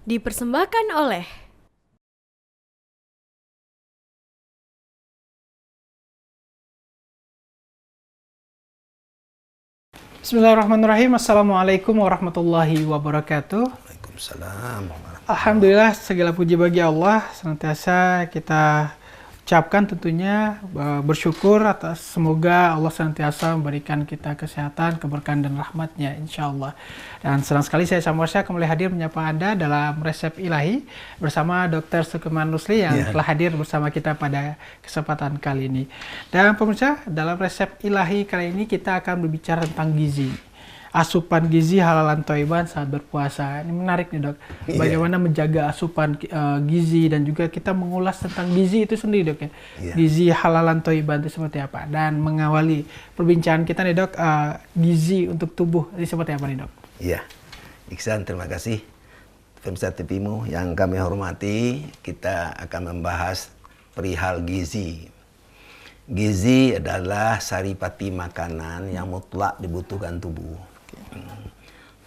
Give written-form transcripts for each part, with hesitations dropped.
Dipersembahkan oleh Bismillahirrahmanirrahim. Assalamualaikum warahmatullahi wabarakatuh. Waalaikumsalam warahmatullahi Alhamdulillah, segala puji bagi Allah. Senantiasa kita ucapkan tentunya bersyukur atas semoga Allah senantiasa memberikan kita kesehatan, keberkahan dan rahmatnya insya Allah. Dan senang sekali saya Samwasya kembali hadir menyapa Anda dalam Resep Ilahi bersama Dr. Sukeman Rusli yang telah hadir bersama kita pada kesempatan kali ini. Dan pemirsa, dalam Resep Ilahi kali ini kita akan berbicara tentang gizi. Asupan gizi halalan thayyiban saat berpuasa. Ini menarik nih, Dok. Bagaimana menjaga asupan gizi dan juga kita mengulas tentang gizi itu sendiri, Dok ya. Gizi halalan thayyiban itu seperti apa? Dan mengawali perbincangan kita nih, Dok, gizi untuk tubuh ini seperti apa nih, Dok? Iya. Iksan, terima kasih. Pemirsa TVmu yang kami hormati, kita akan membahas perihal gizi. Gizi adalah saripati makanan yang mutlak dibutuhkan tubuh.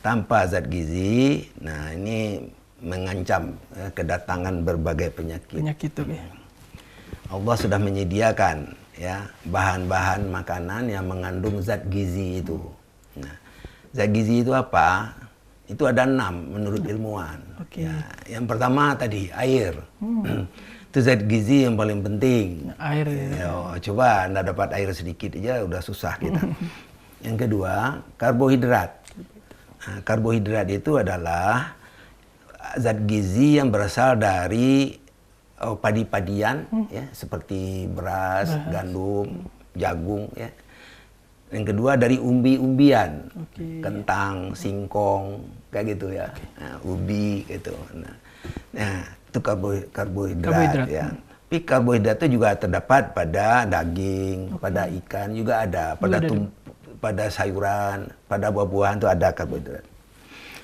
Tanpa zat gizi, nah ini mengancam kedatangan berbagai penyakit. Allah sudah menyediakan ya bahan-bahan makanan yang mengandung zat gizi itu. Nah, zat gizi itu apa? Itu ada 6 menurut ilmuwan. Ya, yang pertama tadi air. Itu zat gizi yang paling penting. Air ya. Coba Anda dapat air sedikit aja udah susah kita. Yang kedua, karbohidrat. Nah, karbohidrat itu adalah zat gizi yang berasal dari padi-padian ya, seperti beras, gandum, jagung ya. Yang kedua dari umbi-umbian, kentang, singkong, kayak gitu ya. Nah, ubi gitu. Nah, itu karbohidrat ya. Tapi karbohidrat itu juga terdapat pada daging, pada ikan juga ada, pada sayuran, pada buah-buahan itu ada karbohidrat.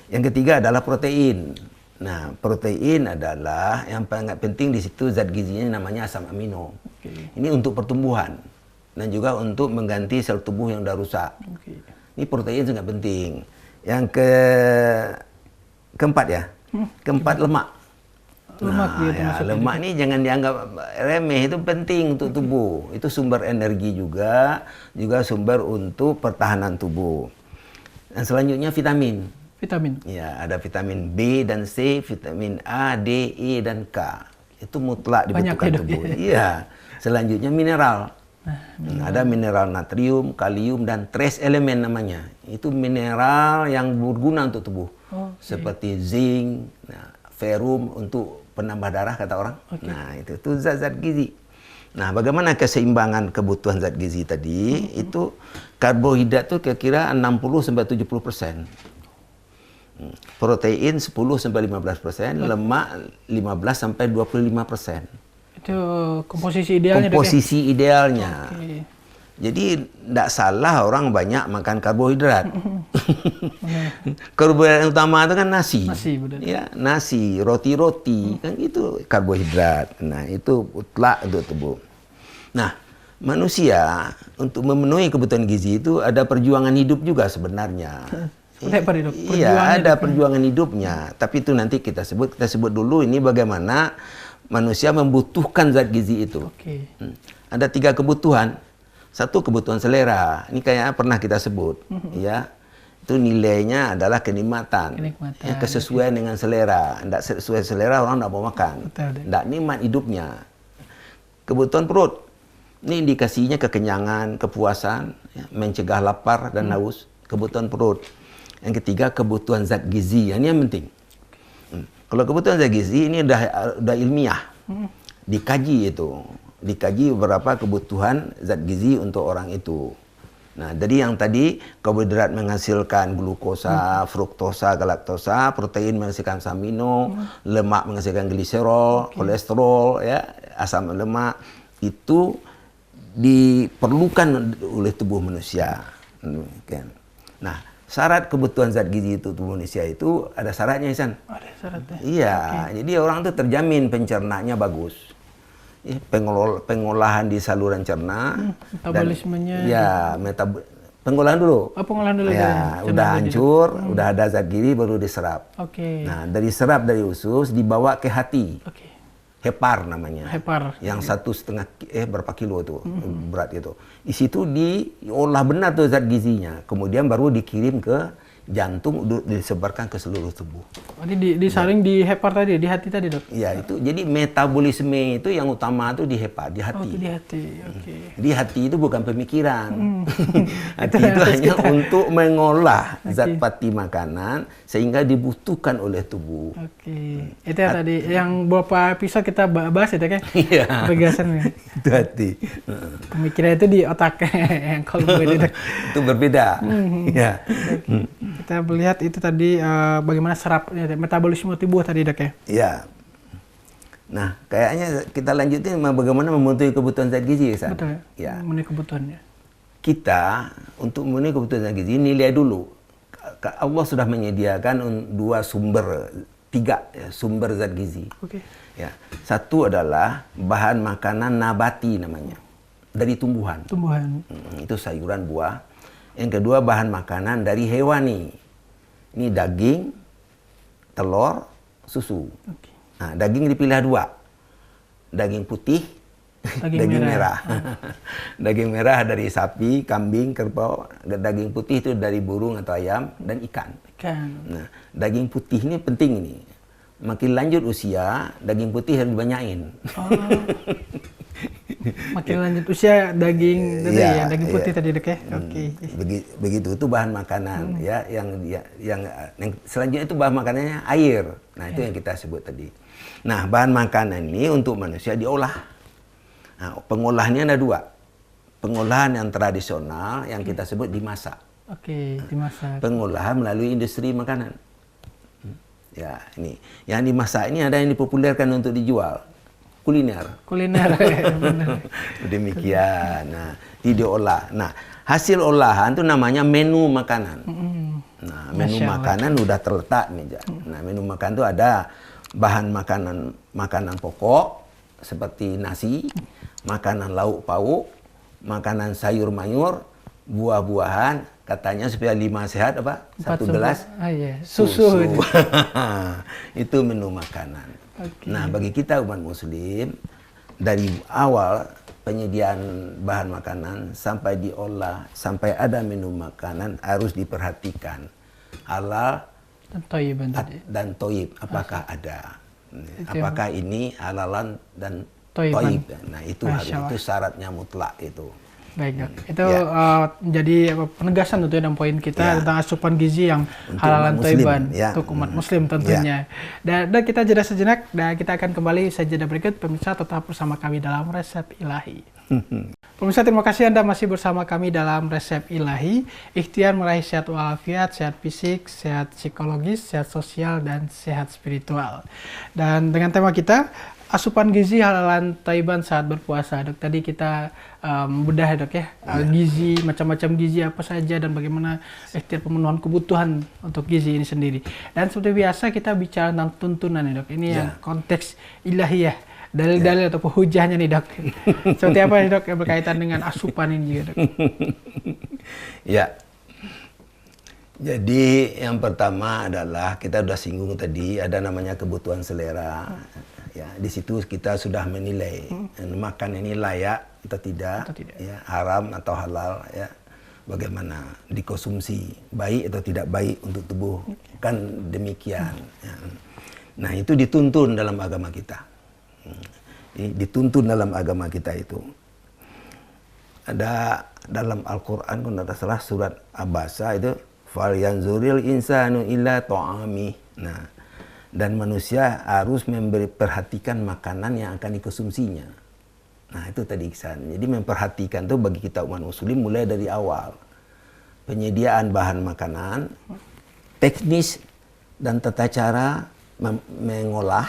Yang ketiga adalah protein. Nah, protein adalah yang sangat penting di situ zat gizinya namanya asam amino. Ini untuk pertumbuhan dan juga untuk mengganti sel tubuh yang sudah rusak. Ini protein sangat penting. Yang keempat ya, keempat lemak. Lemak ini jangan dianggap remeh, itu penting untuk tubuh. Itu sumber energi juga sumber untuk pertahanan tubuh. Dan selanjutnya vitamin. Ya, ada vitamin B dan C, vitamin A, D, E dan K. Itu mutlak dibutuhkan tubuh. Iya. Selanjutnya mineral. Ada mineral natrium, kalium dan trace elemen namanya. Itu mineral yang berguna untuk tubuh. Seperti zinc, ferrum untuk penambah darah kata orang. Nah, itu zat-zat gizi. Nah, bagaimana keseimbangan kebutuhan zat gizi tadi? Itu karbohidrat itu kira-kira 60 sampai 70%. Protein 10 sampai 15%, lemak 15 sampai 25%. Itu komposisi idealnya. Komposisi idealnya. Jadi tidak salah orang banyak makan karbohidrat. Karbohidrat yang utama itu kan nasi. Ya, nasi, roti-roti, kan itu karbohidrat. Nah, itu mutlak untuk tubuh. Nah, manusia untuk memenuhi kebutuhan gizi itu ada perjuangan hidup juga sebenarnya. Iya, ada perjuangan hidupnya. Tapi itu nanti kita sebut dulu ini bagaimana manusia membutuhkan zat gizi itu. Ada 3 kebutuhan. Satu, kebutuhan selera. Ini kayaknya pernah kita sebut, ya. Itu nilainya adalah kenikmatan. Ya, kesesuaian dengan selera. Tidak sesuai selera orang tidak mau makan. Tidak nikmat hidupnya. Kebutuhan perut. Ini indikasinya kekenyangan, kepuasan, ya, mencegah lapar dan haus. Kebutuhan perut. Yang ketiga, kebutuhan zat gizi. Ini yang penting. Kalau kebutuhan zat gizi ini udah ilmiah. Dikaji itu. Dikaji beberapa kebutuhan zat gizi untuk orang itu. Nah, jadi yang tadi karbohidrat menghasilkan glukosa, fruktosa, galaktosa, protein menghasilkan asam amino, lemak menghasilkan gliserol, kolesterol, ya, asam lemak itu diperlukan oleh tubuh manusia. Nah, syarat kebutuhan zat gizi itu tubuh manusia itu ada syaratnya, Isan. Ada syaratnya. Iya, jadi orang itu terjamin pencernaannya bagus. Pengolahan di saluran cerna, metabolismenya, dan ya Pengolahan dulu. Oh, pengolahan dulu. Ya, udah hancur, udah ada zat gizi baru diserap. Oke. Nah, dari serap dari usus dibawa ke hati. Oke. Hepar namanya. Hepar. Yang 1,5 berapa kilo tuh berat itu. Di situ diolah benar tuh zat gizinya. Kemudian baru dikirim ke jantung, disebarkan ke seluruh tubuh. Jadi disaring di hepar tadi, di hati tadi, Dok? Iya, itu. Jadi metabolisme itu yang utama tuh di hepar, di hati. Oh, itu di hati. Oke. Di hati itu bukan pemikiran. Hati itu hanya untuk mengolah zat pati makanan sehingga dibutuhkan oleh tubuh. Oke. Itu ya tadi yang beberapa episode kita bahas itu kan? Iya. Pegasannya. Itu hati. Pemikiran itu di otak yang kalau itu. Itu berbeda. Ya. Kita melihat itu tadi bagaimana serap metabolisme tubuh tadi, Dok ya. Iya. Nah, kayaknya kita lanjutin bagaimana memenuhi kebutuhan zat gizi, Ustaz. Betul. Ya. Memenuhi kebutuhannya. Kita untuk memenuhi kebutuhan zat gizi nilai dulu. Allah sudah menyediakan tiga sumber zat gizi. Oke. Ya. Satu adalah bahan makanan nabati namanya. Dari tumbuhan. Tumbuhan. Itu sayuran, buah. Yang kedua bahan makanan dari hewani. Ini daging, telur, susu. Oke. Nah, daging dipilih dua. Daging putih, daging merah. Daging merah dari sapi, kambing, kerbau. Daging putih itu dari burung atau ayam dan ikan. Nah, daging putih ini penting ini. Makin lanjut usia, daging putih harus dibanyain. Oh. Makin lanjut usia daging daging putih tadi, Dok ya. Oke. Begitu itu bahan makanan ya yang selanjutnya itu bahan makanannya air. Nah, itu yang kita sebut tadi. Nah, bahan makanan ini untuk manusia diolah. Nah, pengolahannya ada dua. Pengolahan yang tradisional yang kita sebut dimasak. Oke, dimasak. Pengolahan melalui industri makanan. Ya, ini. Yang dimasak ini ada yang dipopulerkan untuk dijual. Kuliner. Benar. Demikian. Nah, diolah. Nah, hasil olahan itu namanya menu makanan. Nah, menu makanan udah terletak meja. Nah, menu makan itu ada bahan makanan pokok seperti nasi, makanan lauk pauk, makanan sayur mayur, buah-buahan, katanya supaya 5 sehat apa? 1 gelas susu. Itu menu makanan. Okay. Nah, bagi kita umat muslim, dari awal penyediaan bahan makanan sampai diolah, sampai ada menu makanan harus diperhatikan. Halal dan toyib, apakah ada. Apakah ini halalan dan toyib. Nah, itu syaratnya mutlak itu. Baik, Dok. Itu menjadi penegasan tentunya dalam poin kita tentang asupan gizi yang halal dan thayyiban untuk umat muslim tentunya. Dan kita jeda sejenak dan kita akan kembali saja berikut. Pemirsa tetap bersama kami dalam Resep Ilahi. Pemirsa, terima kasih Anda masih bersama kami dalam Resep Ilahi. Ikhtiar meraih sehat walafiat, sehat fisik, sehat psikologis, sehat sosial, dan sehat spiritual. Dan dengan tema kita, asupan gizi halalan thayyiban saat berpuasa. Dok, tadi kita bedah, Dok ya, gizi, macam-macam gizi apa saja dan bagaimana ikhtiar pemenuhan kebutuhan untuk gizi ini sendiri. Dan seperti biasa kita bicara tentang tuntunan nih, Dok. Ini yang konteks ilahiyah, dalil-dalil ataupun hujahnya nih, Dok. Seperti apa nih, Dok, yang berkaitan dengan asupan ini juga, Dok? Ya. Jadi yang pertama adalah kita sudah singgung tadi ada namanya kebutuhan selera. Ya, di situ kita sudah menilai makan ini layak atau tidak, ya, haram atau halal, ya, bagaimana dikonsumsi, baik atau tidak baik untuk tubuh, kan demikian. Ya. Nah, itu dituntun dalam agama kita. Dituntun dalam agama kita itu. Ada dalam Al-Quran, kalau tidak salah surat Abasa itu, fal yanzuril insanu illa ta'ami. Nah, dan manusia harus memperhatikan makanan yang akan dikonsumsinya. Nah, itu tadi Iksan. Jadi memperhatikan itu bagi kita umat muslim mulai dari awal. Penyediaan bahan makanan, teknis dan tata cara mengolah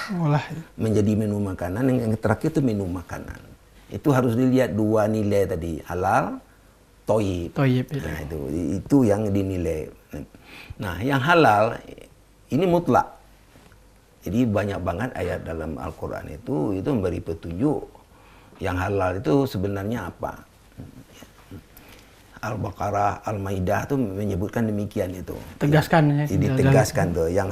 menjadi menu makanan. Yang terakhir itu menu makanan. Itu harus dilihat dua nilai tadi, halal, toyib. Nah, itu yang dinilai. Nah, yang halal ini mutlak. Jadi banyak banget ayat dalam Al-Quran itu memberi petunjuk yang halal itu sebenarnya apa. Al-Baqarah, Al-Maidah tuh menyebutkan demikian itu. Tegaskan ya. Ditegaskan tuh yang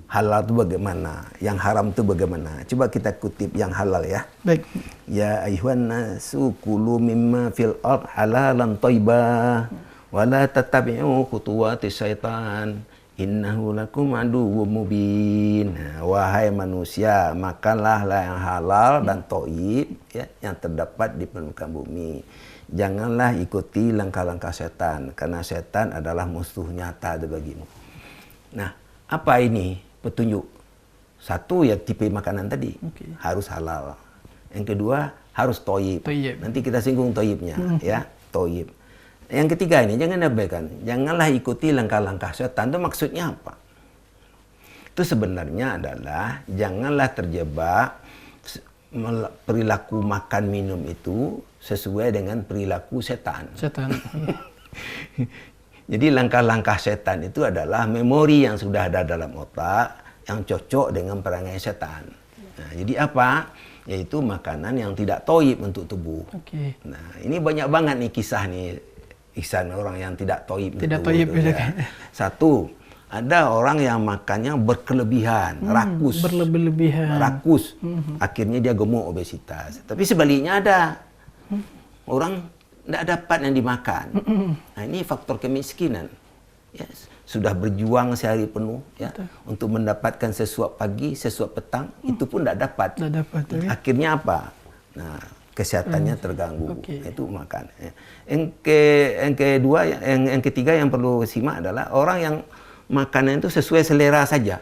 halal itu bagaimana, yang haram itu bagaimana. Coba kita kutip yang halal ya. Baik. Ya ayuhan nasu kulu mimma fil ard halalan thayyibah wa la tattabi'u khutuwatis syaitan innahu lakum aduwwum mubin. Wahai manusia, makanlah yang halal dan thayyib ya, yang terdapat di permukaan bumi. Janganlah ikuti langkah-langkah setan, karena setan adalah musuh nyata bagimu. Nah, apa ini petunjuk? Satu ya tipe makanan tadi, harus halal. Yang kedua harus thayyib. Nanti kita singgung thayyibnya, ya, thayyib. Yang ketiga ini jangan abaikan, janganlah ikuti langkah-langkah setan. Itu maksudnya apa? Itu sebenarnya adalah janganlah terjebak perilaku makan minum itu sesuai dengan perilaku setan. Jadi langkah-langkah setan itu adalah memori yang sudah ada dalam otak yang cocok dengan perangai setan. Nah, jadi apa? Yaitu makanan yang tidak thayyib untuk tubuh. Nah, ini banyak banget nih kisah orang yang tidak thayyib. Tidak thayyib ya. Satu, ada orang yang makannya berkelebihan, rakus. Rakus. Akhirnya dia gemuk, obesitas. Tapi sebaliknya ada orang tidak dapat yang dimakan. Nah, ini faktor kemiskinan. Ya, sudah berjuang sehari penuh ya untuk mendapatkan sesuap pagi, sesuap petang, itu pun tidak dapat. Akhirnya apa? Nah, kesehatannya terganggu. Itu makan. Yang kedua, yang ketiga yang perlu simak adalah orang yang makanan itu sesuai selera saja.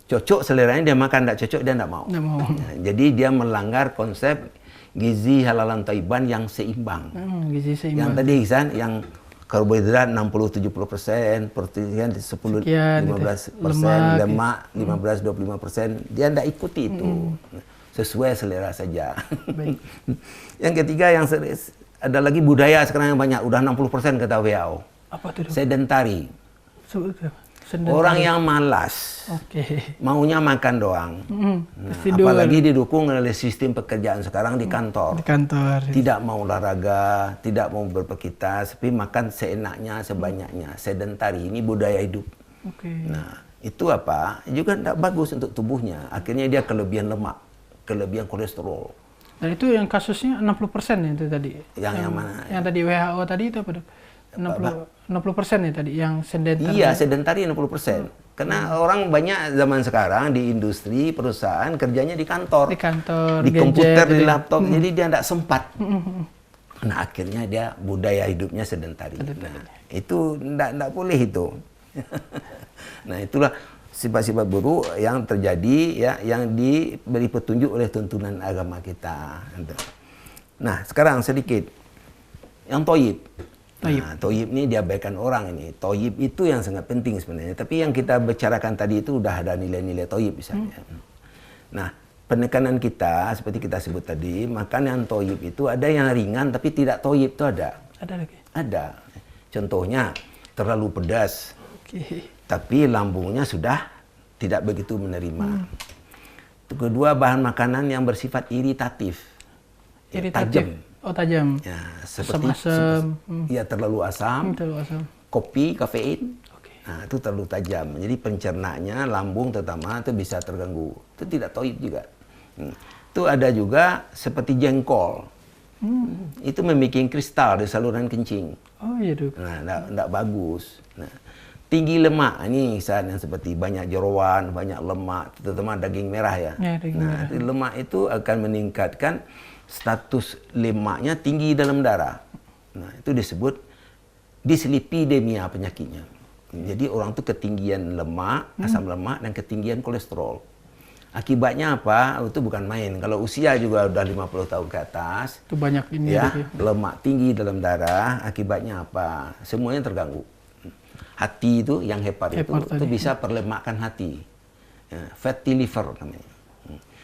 Cocok seleranya dia makan, tidak cocok dia tidak mau. Nah, jadi dia melanggar konsep gizi halalan thayyiban yang seimbang. Gizi seimbang. Yang tadi Ihsan, yang karbohidrat 60-70%, protein 10-15%, lemak 15-25%, dia tidak ikuti itu. Sesuai selera saja. Yang ketiga yang ada lagi budaya sekarang yang banyak, udah 60% kata WHO. Apa itu? Sedentari. Orang yang malas, maunya makan doang. Nah, apalagi didukung oleh sistem pekerjaan sekarang di kantor. Tidak mau olahraga, tidak mau berpakaian, tapi makan seenaknya, sebanyaknya. Sedentari, ini budaya hidup. Nah, itu apa? Juga tidak bagus untuk tubuhnya. Akhirnya dia kelebihan lemak, kelebihan kolesterol. Dan itu yang kasusnya 60% itu tadi. Yang mana? Yang tadi WHO tadi itu apa, Dok? 60% ya tadi yang sedentari. Iya, sedentari 60%. Karena orang banyak zaman sekarang di industri, perusahaan kerjanya di kantor. Di komputer, di laptop. Jadi dia tidak sempat. Nah, akhirnya dia budaya hidupnya sedentari. Nah, itu tidak boleh itu. Nah, itulah sifat-sifat buruk yang terjadi ya, yang diberi petunjuk oleh tuntunan agama kita. Nah, sekarang sedikit yang thayyib. Nah, thayyib ini diabaikan orang ini. Thayyib itu yang sangat penting sebenarnya. Tapi yang kita bicarakan tadi itu udah ada nilai-nilai thayyib misalnya. Nah, penekanan kita seperti kita sebut tadi, makan yang thayyib itu ada yang ringan tapi tidak thayyib itu ada. Ada lagi. Ada. Contohnya terlalu pedas. Tapi lambungnya sudah tidak begitu menerima. Kedua, bahan makanan yang bersifat iritatif. Tajam. Tajam. Ya, seperti asam. Ya, terlalu asam. Kopi, kafein. Nah, itu terlalu tajam. Jadi pencernaannya, lambung terutama itu bisa terganggu. Itu tidak thayyib juga. Itu ada juga seperti jengkol. Itu membuat kristal di saluran kencing. Oh iya, Dok. Nah, tidak bagus. Nah, tinggi lemak, ini yang seperti banyak jeroan, banyak lemak, terutama daging merah ya. Nah, lemak itu akan meningkatkan status lemaknya tinggi dalam darah. Nah, itu disebut dislipidemia penyakitnya. Jadi orang itu ketinggian lemak, asam lemak, dan ketinggian kolesterol. Akibatnya apa? Itu bukan main. Kalau usia juga udah 50 tahun ke atas, itu banyak ini ya, lemak tinggi dalam darah, akibatnya apa? Semuanya terganggu. Hati itu, yang hepat itu bisa perlemakkan hati. Ya, fatty liver namanya.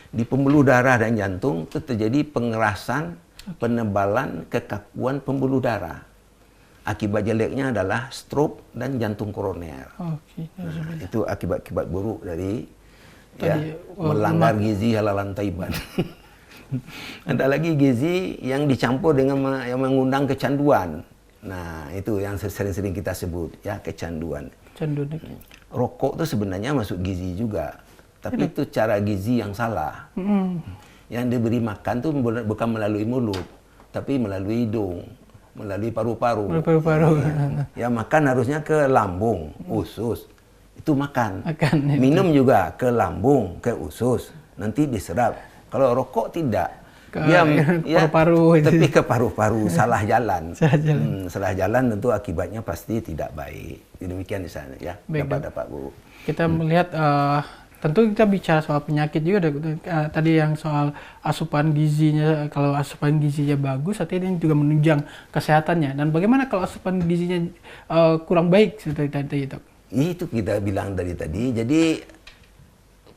Di pembuluh darah dan jantung itu terjadi pengerasan, penebalan, kekakuan pembuluh darah. Akibat jeleknya adalah stroke dan jantung koroner. Nah, itu akibat-akibat buruk dari melanggar gizi halalan thayyiban. Ada lagi gizi yang dicampur dengan yang mengundang kecanduan. Nah, itu yang sering-sering kita sebut ya, kecanduan. Canduan. Rokok itu sebenarnya masuk gizi juga. Tapi itu cara gizi yang salah. Yang diberi makan tuh bukan melalui mulut, tapi melalui hidung, melalui paru-paru. Ya, makan harusnya ke lambung, usus. Itu makan. Minum juga ke lambung, ke usus. Nanti diserap. Kalau rokok tidak. Paru-paru. Tapi ke paru-paru, salah jalan. Salah jalan tentu akibatnya pasti tidak baik. Demikian di sana ya. Dapat Bu. Kita melihat tentu kita bicara soal penyakit juga tadi yang soal asupan gizinya. Kalau asupan gizinya bagus, artinya ini juga menunjang kesehatannya. Dan bagaimana kalau asupan gizinya kurang baik seperti tadi itu? Itu kita bilang dari tadi. Jadi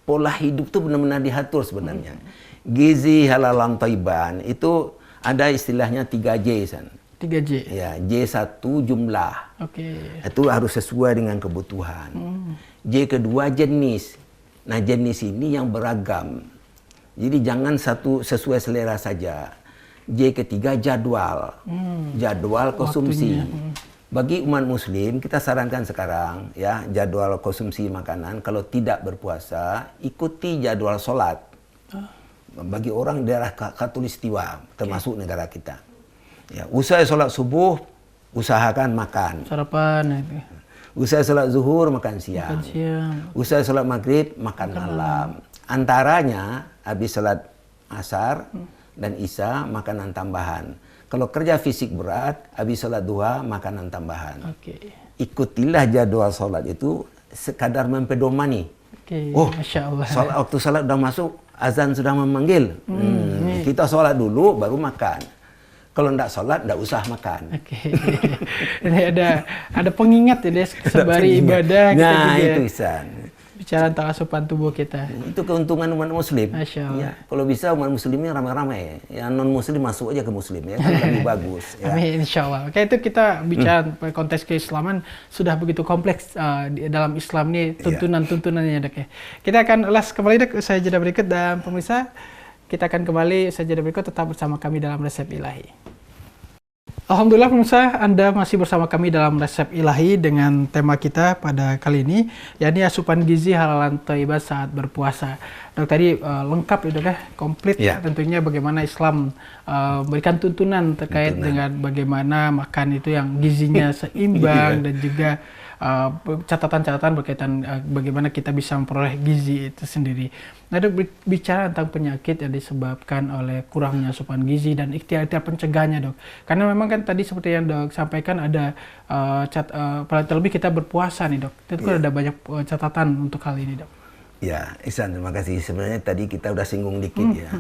pola hidup itu benar-benar diatur sebenarnya. Gizi halalan thayyiban itu ada istilahnya 3J san. 3J. Ya, J1 jumlah. Itu harus sesuai dengan kebutuhan. J kedua jenis. Nah, jenis ini yang beragam. Jadi jangan satu sesuai selera saja. J ketiga jadwal. Jadwal konsumsi. Bagi umat muslim kita sarankan sekarang ya, jadwal konsumsi makanan kalau tidak berpuasa ikuti jadwal sholat. Bagi orang daerah Khatulistiwa termasuk negara kita. Ya, usai sholat subuh usahakan makan. Sarapan. Usai sholat zuhur makan siang. Usai sholat maghrib makan malam. Antaranya habis sholat asar dan isya makanan tambahan. Kalau kerja fisik berat, habis sholat duha, makanan tambahan. Ikutilah jadwal sholat itu sekadar mempedomani. Masya Allah. Waktu sholat sudah masuk, azan sudah memanggil. Kita sholat dulu, baru makan. Kalau tidak sholat, tidak usah makan. Ini ada pengingat ya, sembari ibadah. Nah, itu Ihsan. Bicara tentang asupan tubuh kita. Itu keuntungan umat muslim. Masya Allah. Ya, kalau bisa umat muslimnya ramai-ramai. Yang non muslim masuk aja ke muslim ya, kan lebih bagus. Ya. Amin, insya Allah. Oke, itu kita bicara konteks keislaman sudah begitu kompleks dalam Islam ini tuntunan-tuntunannya dok ya. Kita akan ulas kembali dok, saya jeda berikut dan pemirsa kita akan kembali saya jeda berikut tetap bersama kami dalam Resep Ilahi. Alhamdulillah pemirsa, Anda masih bersama kami dalam Resep Ilahi dengan tema kita pada kali ini, yakni asupan gizi halalan thayyiban saat berpuasa. Dok, tadi lengkap ya dok ya, komplit tentunya bagaimana Islam memberikan tuntunan terkait dengan bagaimana makan itu yang gizinya seimbang dan juga catatan-catatan berkaitan bagaimana kita bisa memperoleh gizi itu sendiri. Nah, dok, bicara tentang penyakit yang disebabkan oleh kurangnya asupan gizi dan ikhtiar-ikhtiar pencegahannya dok. Karena memang kan tadi seperti yang dok sampaikan ada terlebih kita berpuasa nih dok. Tentu ada banyak catatan untuk hal ini dok. Ya, Ihsan, terima kasih. Sebenarnya tadi kita udah singgung dikit ya.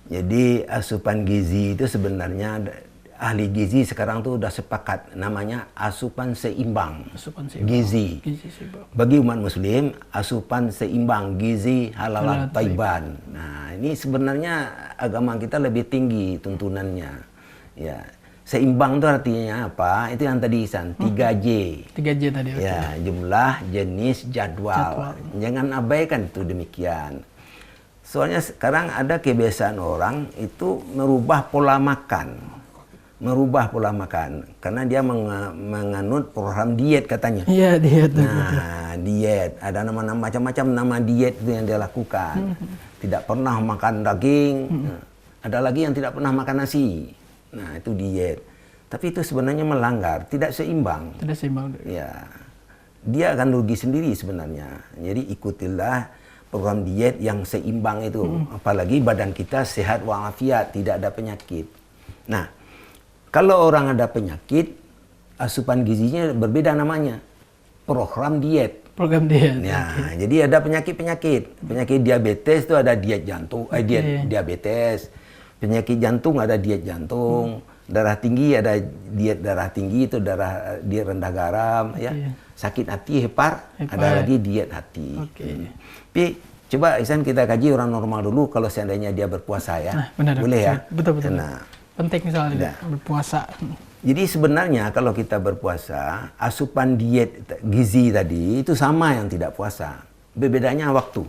Jadi asupan gizi itu sebenarnya ahli gizi sekarang tuh udah sepakat namanya asupan seimbang. Gizi. Bagi umat muslim, asupan seimbang gizi halalan thayyiban. Nah, ini sebenarnya agama kita lebih tinggi tuntunannya. Ya. Seimbang itu artinya apa? Itu yang tadi Ihsan, 3J. 3J tadi. Ya, jumlah, jenis, jadwal. Jangan abaikan itu demikian. Soalnya sekarang ada kebiasaan orang itu merubah pola makan. Karena dia menganut program diet katanya. Iya, diet. Nah, diet ada macam-macam nama diet itu yang dia lakukan. Tidak pernah makan daging. Ada lagi yang tidak pernah makan nasi. Nah, itu diet. Tapi itu sebenarnya melanggar, tidak seimbang. Tidak seimbang. Ya. Dia akan rugi sendiri sebenarnya. Jadi ikutilah program diet yang seimbang itu. Apalagi badan kita sehat walafiat, tidak ada penyakit. Nah, kalau orang ada penyakit, asupan gizinya berbeda namanya. Program diet. Ya, jadi ada penyakit-penyakit. Penyakit diabetes itu ada diet jantung, diet diabetes. Penyakit jantung ada diet jantung. Darah tinggi ada diet darah tinggi, itu diet rendah garam ya. Sakit hati hepar, ada lagi diet hati. Tapi coba Ihsan kita kaji orang normal dulu kalau seandainya dia berpuasa ya. Nah, benar, boleh ya? Betul. Nah, penting misalnya berpuasa. Jadi sebenarnya kalau kita berpuasa, asupan diet gizi tadi itu sama yang tidak puasa. Bedanya waktu.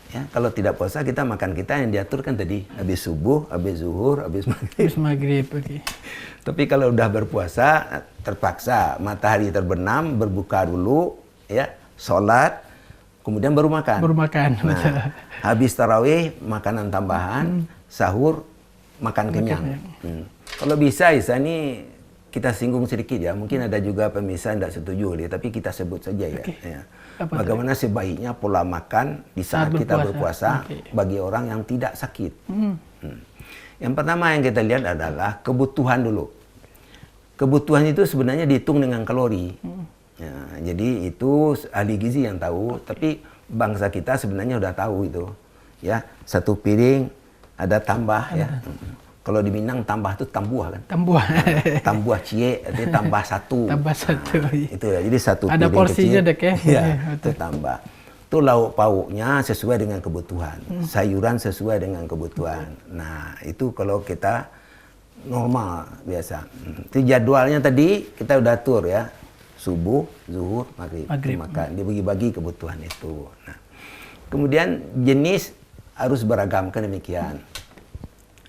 Ya, kalau tidak puasa kita makan kita yang diatur kan tadi, habis subuh, habis zuhur, habis maghrib. Habis maghrib, oke. Tapi kalau udah berpuasa terpaksa matahari terbenam, berbuka dulu, ya, sholat, kemudian baru makan. Baru makan. Nah, habis tarawih makanan tambahan, sahur makan kenyang. Kalau bisa ini kita singgung sedikit ya, mungkin ada juga pemirsa yang tidak setuju dia, tapi kita sebut saja ya. Ya. Bagaimana sebaiknya pola makan di saat kita berpuasa bagi orang yang tidak sakit. Yang pertama yang kita lihat adalah kebutuhan dulu. Kebutuhan itu sebenarnya dihitung dengan kalori. Ya, jadi itu ahli gizi yang tahu, tapi bangsa kita sebenarnya udah tahu itu. Ya, satu piring ada tambah ya. Kalau di Minang tambah itu tambuah kan? Tambuah. Tambuah cie, itu tambah satu. Tambah satu. Nah, itu ya, jadi satu ada piring porsinya kecil. dek ya? Ya, itu tambah. Itu lauk pauknya sesuai dengan kebutuhan. Sayuran sesuai dengan kebutuhan. Nah, itu kalau kita normal biasa. Itu jadwalnya tadi kita udah atur ya. Subuh, zuhur, maghrib. Makan. Dia bagi-bagi kebutuhan itu. Nah, kemudian jenis harus beragam kan demikian.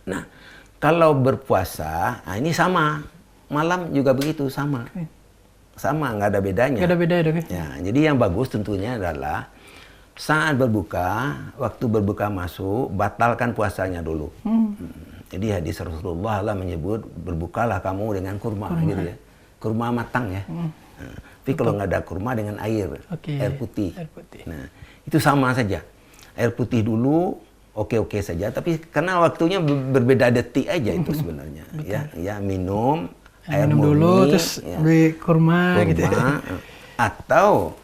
Nah, kalau berpuasa, nah ini sama. Malam juga begitu, sama. Sama, nggak ada bedanya. Nggak ada beda ya, ya, jadi yang bagus tentunya adalah saat berbuka, waktu berbuka masuk, batalkan puasanya dulu. Jadi hadis Rasulullah Allah menyebut, berbukalah kamu dengan kurma. Gitu ya. Kurma matang ya. Nah, tapi kalau nggak ada kurma dengan air putih. Nah, itu sama saja. Air putih dulu, oke-oke saja, tapi karena waktunya berbeda detik aja itu sebenarnya. Ya, minum air murni dulu, terus beli kurma gitu. Atau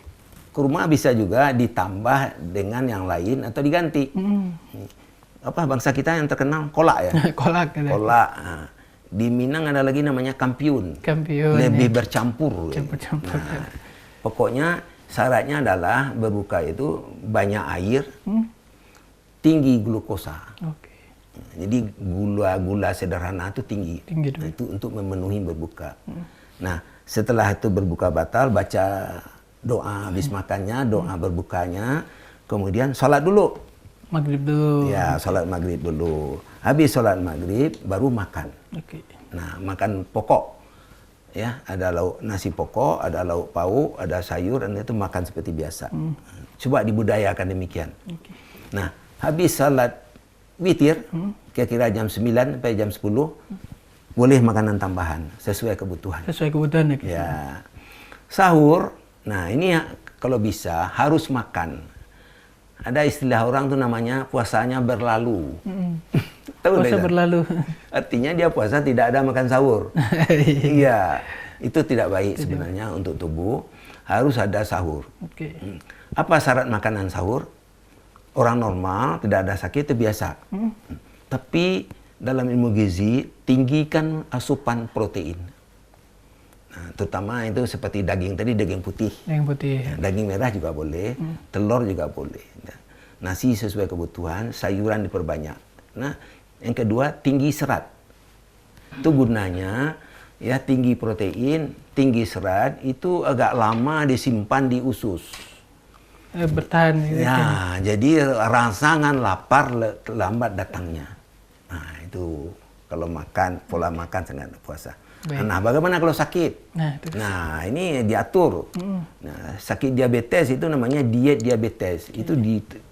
kurma bisa juga ditambah dengan yang lain atau diganti. Apa bangsa kita yang terkenal kolak ya? Kolak. Kolak. Nah, di Minang ada lagi namanya kampiun. Lebih bercampur. Campur-campur. Nah, pokoknya syaratnya adalah berbuka itu banyak air. Tinggi glukosa. Jadi gula sederhana itu tinggi. Nah, itu untuk memenuhi berbuka. Nah, setelah itu berbuka batal, baca doa habis makannya, doa berbukanya, kemudian sholat dulu. Maghrib dulu. Ya, sholat maghrib dulu. Habis sholat maghrib baru makan. Nah, makan pokok. Ya, ada lauk nasi pokok, ada lauk pauk, ada sayur, dan itu makan seperti biasa. Coba dibudayakan demikian. Nah, habis salat witir, kira-kira jam 9 sampai jam 10, boleh makanan tambahan sesuai kebutuhan. Sesuai kebutuhan ya. Ya. Sahur, nah ini kalau bisa harus makan. Ada istilah orang tuh namanya puasanya berlalu. Puasa berlalu. Artinya dia puasa tidak ada makan sahur. Iya, itu tidak baik sebenarnya untuk tubuh. Harus ada sahur. Apa syarat makanan sahur? Orang normal, tidak ada sakit, itu biasa. Tapi dalam ilmu gizi, tinggikan asupan protein. Nah, terutama itu seperti daging tadi, daging putih. Daging putih. Ya, daging merah juga boleh, telur juga boleh. Nasi sesuai kebutuhan, sayuran diperbanyak. Nah, yang kedua, tinggi serat. Itu gunanya, ya tinggi protein, tinggi serat, itu agak lama disimpan di usus. Bertahan gitu. Ya, jadi rangsangan lapar lambat datangnya. Nah, itu kalau makan, pola makan sangat puasa. Nah, bagaimana kalau sakit? Nah, ini diatur. Nah, sakit diabetes itu namanya diet diabetes. Itu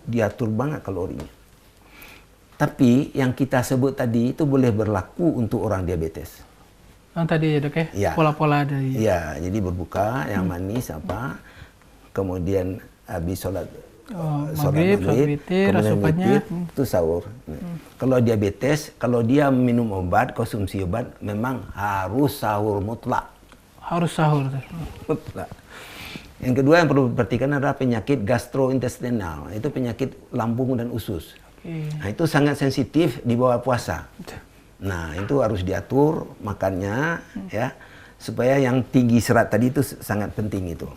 diatur banget kalorinya. Tapi yang kita sebut tadi itu boleh berlaku untuk orang diabetes. Yang tadi ya dok ya? Pola-pola dari... Ya, jadi berbuka, yang manis apa, kemudian habis sholat maghrib, witir, asupannya itu sahur. Kalau diabetes, kalau dia minum obat, konsumsi obat, memang harus sahur mutlak. Harus sahur. Mutlak. Yang kedua yang perlu diperhatikan adalah penyakit gastrointestinal. Itu penyakit lambung dan usus. Nah, itu sangat sensitif di bawah puasa. Nah, itu harus diatur makannya, ya, supaya yang tinggi serat tadi itu sangat penting itu.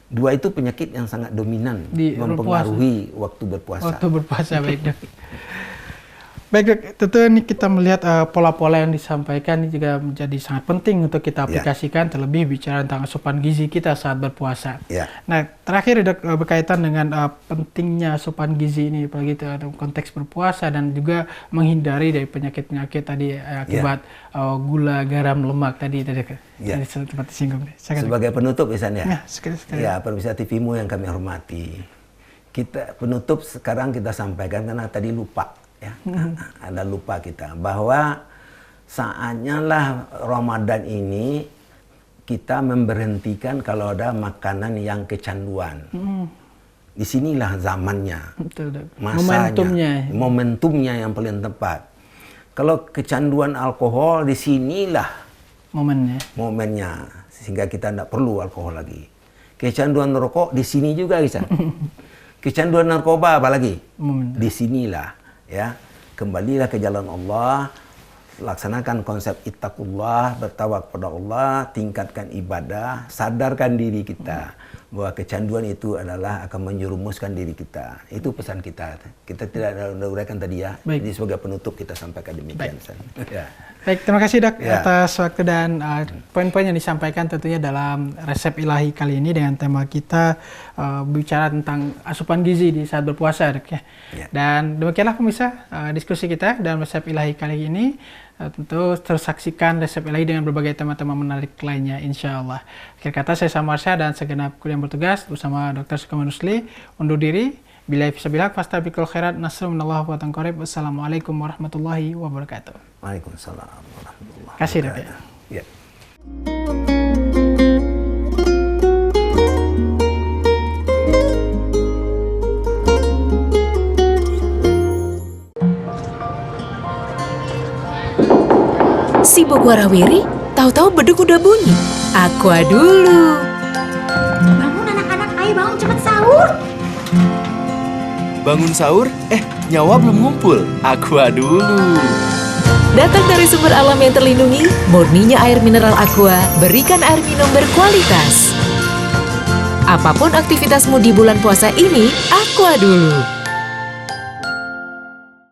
Dua itu penyakit yang sangat dominan mempengaruhi waktu berpuasa. Waktu berpuasa, baik dok. Baik Dok, tentu ini kita melihat pola-pola yang disampaikan ini juga menjadi sangat penting untuk kita aplikasikan, terlebih bicara tentang asupan gizi kita saat berpuasa. Nah, terakhir Dok, berkaitan dengan pentingnya asupan gizi ini, apalagi dalam konteks berpuasa dan juga menghindari dari penyakit-penyakit tadi akibat gula, garam, lemak tadi sempat disinggung. Sebagai penutup Ihsan sekali-sekali. Ya, pemirsa TV-mu yang kami hormati. Kita penutup sekarang kita sampaikan karena tadi lupa. Ada lupa kita bahwa saatnya lah Ramadan ini kita memberhentikan kalau ada makanan yang kecanduan. Disinilah zamannya, masanya, momentumnya yang paling tepat. Kalau kecanduan alkohol, disinilah momennya, sehingga kita tidak perlu alkohol lagi. Kecanduan rokok di sini juga bisa. Kecanduan narkoba apalagi disinilah. Ya, kembalilah ke jalan Allah, laksanakan konsep ittaqullah, bertawakal kepada Allah, tingkatkan ibadah, sadarkan diri kita bahwa kecanduan itu adalah akan menjerumuskan diri kita. Itu pesan kita. Kita tidak ada uraikan tadi ya. Jadi sebagai penutup kita sampaikan demikian. Baik, terima kasih Dok atas waktu dan poin-poin yang disampaikan tentunya dalam resep ilahi kali ini dengan tema kita bicara tentang asupan gizi di saat berpuasa Dok ya. Dan demikianlah pemirsa diskusi kita dalam resep ilahi kali ini. Tentu terus saksikan resep ilahi dengan berbagai tema-tema menarik lainnya insya Allah. Akhir kata saya Samarsyah dan segenap kru yang bertugas bersama Dr. Sukamana Rusli undur diri. Bila fisabilillah fastabiqul khairat nasrun minallahi wa tanqarib. Wassalamualaikum warahmatullahi wabarakatuh. Waalaikumsalam warahmatullahi wabarakatuh. Kasih Dok ya. Sibuk warawiri, tahu-tahu beduk udah bunyi. Aqua dulu. Bangun anak-anak, ayo bangun cepet sahur. Bangun sahur? Nyawa belum ngumpul. Aqua dulu. Datang dari sumber alam yang terlindungi, murninya air mineral Aqua, berikan air minum berkualitas. Apapun aktivitasmu di bulan puasa ini, Aqua dulu.